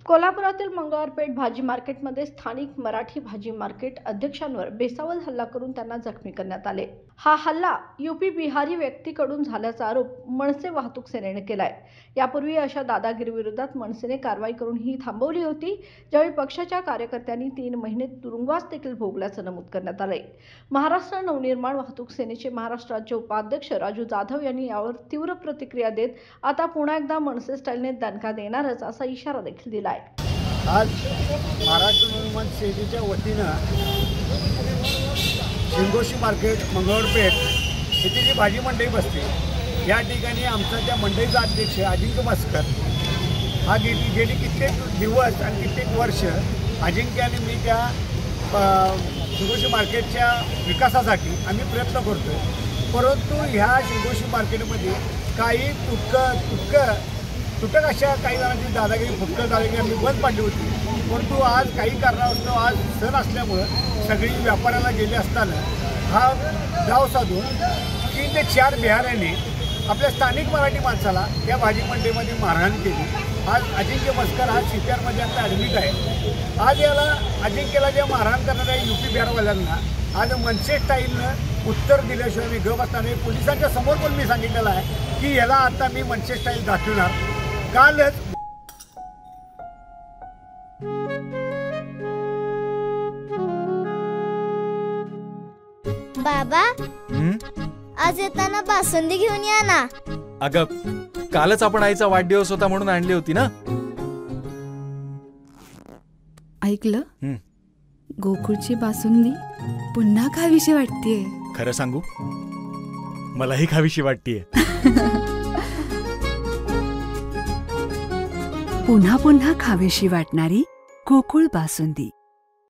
कोल्हापुरातील मंगळवारपेठ भाजी मार्केटमध्ये स्थानिक मराठी भाजी मार्केट अध्यक्षांवर बेसावध हल्ला करून त्यांना जखमी करण्यात आले। हा हल्ला यूपी बिहारी व्यक्तीकडून झाल्याचा आरोप मनसे वाहतूक सेनेने केलाय। यापूर्वी अशा दादागिरीविरोधात मनसेने कारवाई करून ही थांबवली होती, ज्यावेळी पक्षाच्या कार्यकर्त्यांनी 3 महिने तुरुंगवास देखील भोगल्याचं नमूद करण्यात आलंय। महाराष्ट्र नवनिर्माण वाहतूक सेनेचे महाराष्ट्र राज्य उपाध्यक्ष राजू जाधव यांनी यावर तीव्र प्रतिक्रिया देत आता पुन्हा एकदा मनसे स्टाईलने दणका देणारच असा इशारा देखील दिलाय। आज महाराष्ट्र नवनिर्माण सेनेच्या वतीनं शिंगोशी मार्केट मंगळवारपेठ येथे जी भाजी मंडई बसते या ठिकाणी आमचा त्या मंडईचा अध्यक्ष अजिंक्य मस्कर हा गेली कित्येक दिवस आणि कित्येक वर्ष अजिंक्य आणि मी त्या शिंगोशी मार्केटच्या विकासासाठी आम्ही प्रयत्न करतो, परंतु ह्या शिंगोशी मार्केटमध्ये काही तुटक अशा काही जणांची दादागिरी दादागिरी आम्ही बंद पाडली होती। परंतु आज काही कारणास्तव आज सण असल्यामुळं सगळी व्यापाऱ्याला गेले असताना हा डाव साधून 3 ते 4 बिहाऱ्यांनी आपल्या स्थानिक मराठी माणसाला या भाजी मंडईमध्ये मारहाण केली। आज अजिंक्य मस्कर हा CPR आता ॲडमिट आहे। आज याला अजिंक्यला जे मारहाण करणाऱ्या यूपी बिहारवाल्यांना आज मनसे स्टाईलनं उत्तर दिल्याशिवाय मी गप असताना पोलिसांच्या समोर पण मी सांगितलेलं आहे की याला आता मी मनसे स्टाईल दाखवणार। कालच बाबा आज येताना बासुंदी घेऊन या ना। अगं कालच आपण आईचा वाढदिवस होता म्हणून आणली होती ना। ऐकलं, गोकुळची बासुंदी पुन्हा खावीशी वाटतेय। खरं सांगू, मलाही खावीशी वाटतेय। पुन्हा पुन्हा खावीशी वाटणारी गोकुळ बासुंदी।